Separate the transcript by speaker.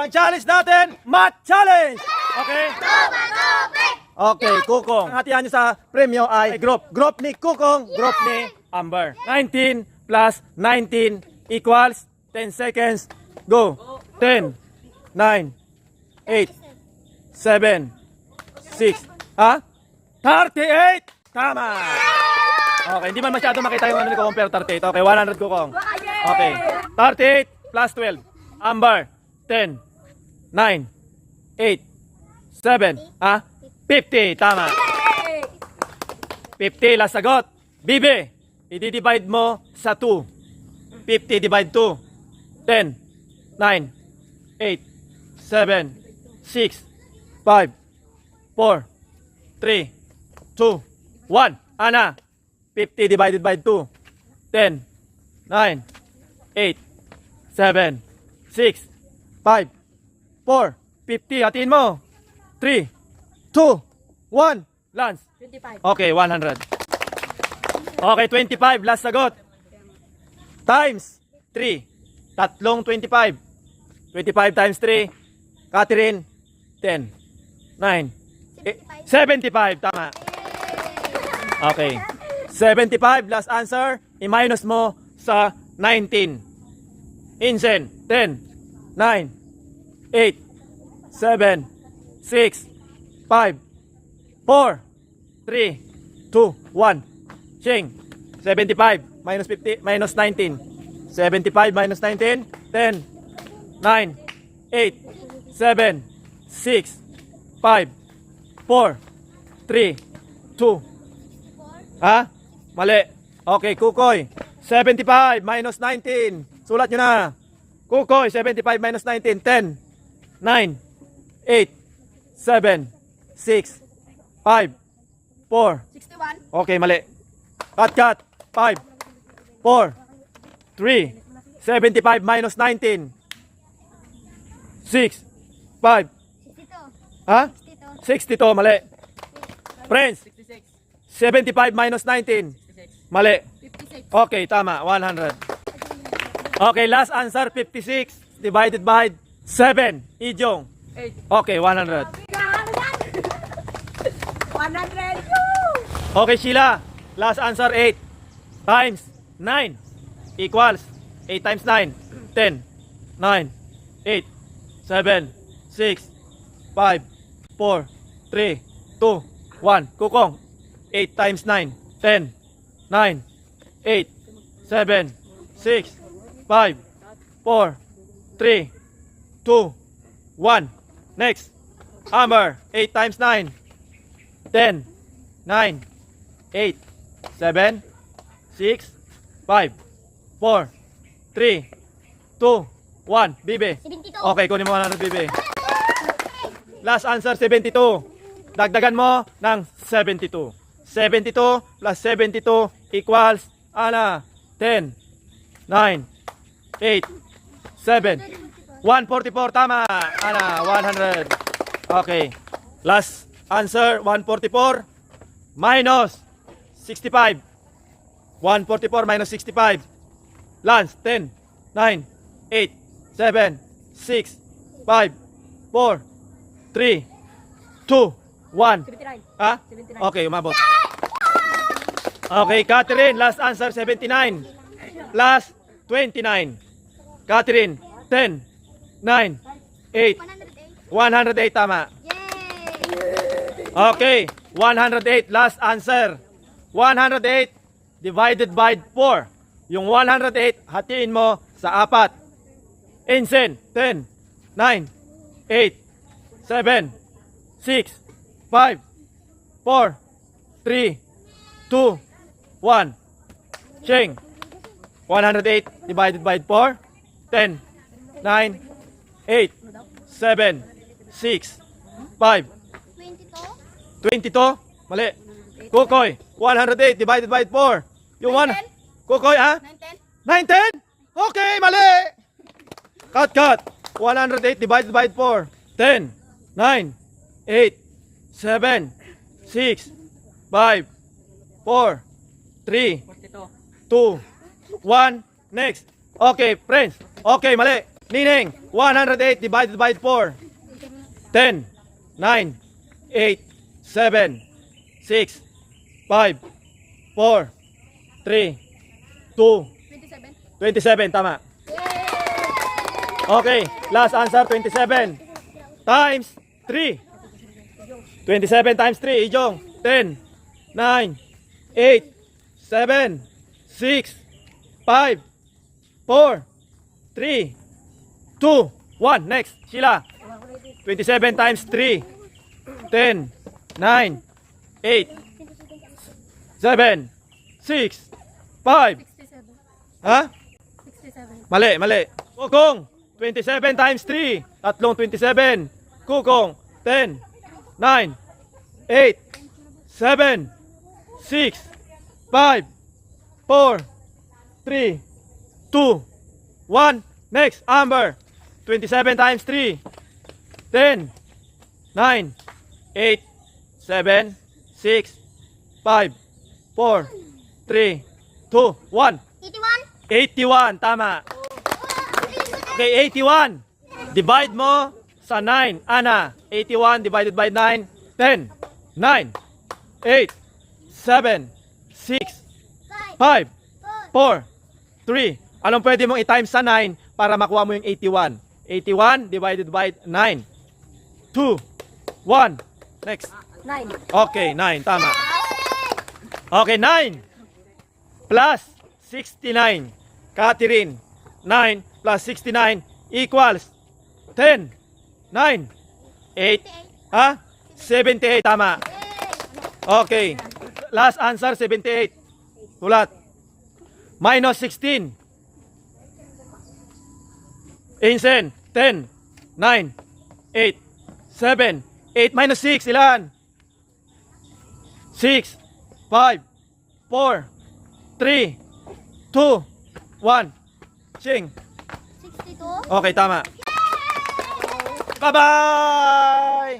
Speaker 1: ang challenge natin, math challenge! Okay? Okay, Kukong. Ang hatihan nyo sa premyo ay group. Group ni Kukong, group ni Amber. 19 plus 19 equals 10 seconds. Go. 10, 9, 8, 7, 6, 38! Tama! Okay, hindi man masyado makita yung ano ni Kukong pero 38. Okay, 100 Kukong. Okay, 38 plus 12. Amber, 10, 9, 8, 7, 50. Tama. 50, last sagot. Bibi, i-divide mo sa 2. 50 divide 2. 10, 9, 8, 7, 6, 5, 4, 3, 2, 1. Ana, 50 divided by 2. 10, 9, 8, 7, 6, 5, 4, 50. Hatiin mo. 3, 2, 1. Lance.
Speaker 2: 25.
Speaker 1: Okay, 100. Okay, 25. Last sagot. Times 3. Tatlong 25. 25 times 3. Catherine, 10, 9, 75. Tama. Okay. 75. Last answer. I-minus mo sa 19. Insen, 10, 9, 8, 7, 6, 5, 4, 3, 2, 1. Ching, 75 minus 50 minus 19. 75 minus 19, 10, 9, 8, 7, 6, 5, 4, 3, 2. Mali. Okay, Kukoy. 75 minus 19. Sulat nyo na. Kukoy, 75 minus 19. 10, 9, 8, 7, 6, 5, 4.
Speaker 2: 61.
Speaker 1: Okay, mali. Cut. 5, 4, 3, 75 minus 19. 6, 5. 62, mali. Friends, 75 minus 19. Mali.
Speaker 2: 56.
Speaker 1: Okay, tama. 100. Okay, last answer, 56 divided by 7. Ijong.
Speaker 2: 8.
Speaker 1: Okay, 100.
Speaker 2: 100.
Speaker 1: Okay, Sheila. Last answer, 8 times 9 equals 8 times 9. 10, 9, 8, 7, 6, 5, 4, 3, 2, 1. Kukong. 8 times 9. 10, 9, 8, 7, 6, 5, 4, 3, 2, 1. Next. Amber. 8 times 9. 10, 9, 8, 7, 6, 5, 4, 3, 2, 1. Bibi.
Speaker 2: 72.
Speaker 1: Okay, kunin mo 100, Bibi. Last answer, 72. Dagdagan mo ng 72. 72 plus 72 equals, 10, 9, 8, 7, 144. Tama. 100. Okay. Last answer, 144 minus 65. 144 minus 65. Lance, 10, 9, 8, 7, 6, 5, 4, 3, 2, 1.
Speaker 2: 79.
Speaker 1: Okay, umabot. Okay, Catherine, last answer, 79. Plus 29. Catherine, 10, 9, 8, 108. Tama. Okay, 108. Last answer. 108 divided by 4. Yung 108, hatiin mo sa 4. Insen, 10, 9, 8, 7, 6, 5, 4, 3, 2, 1. Ching. 108 divided by 4. 10, 9, 8, 7, 6, 5, 22. Mali. Kukoy. 108 divided by 4. Yung 1. Kukoy, 910? Okay, mali. Cut. 108 divided by 4. 10, 9, 8, 7, 6, 5, 4, 3, 2, 1. Next. Okay, friends. Okay, mali. Meaning, 108 divided by 4. 10, 9, 8, 7, 6, 5, 4, 3, 2, 27. Tama. Okay, last answer, 27. Times 3. 27 times 3, Ijong. 10, 9, 8, 7, 6, 5, 4, 3, 2, 1. Next, Sheila. 27 times 3. 10, 9, 8, 7, 6, 5. Ha?
Speaker 2: 67.
Speaker 1: Mali, mali. Kukong, 27 times 3. Tatlong 27. Kukong, 10, 9, 8, 7, 6, 5, 4, 3, 2, 1. Next, Amber. 27 times 3. 10, 9, 8, 7, 6, 5, 4, 3, 2, 1.
Speaker 2: 81.
Speaker 1: 81, tama. Okay, 81. Divide mo sa 9, Ana. 81 divided by 9, 10, 9, 8, 7, 6, 5, 4, 3. Anong pwede mong i-times sa 9 para makuha mo yung 81? 81 divided by 9. 2, 1. Next.
Speaker 2: 9.
Speaker 1: Okay, 9. Tama. Okay, 9 plus 69. Catherine, 9 plus 69 equals 10, 9, 8, ha? 78. Tama. Okay. Last answer, 78. Tulat. Minus 16. Insen, 10, 9, 8, 7, 8 minus 6, ilan? 6, 5, 4, 3, 2, 1. Ching.
Speaker 2: 62.
Speaker 1: Okay, tama. Bye-bye!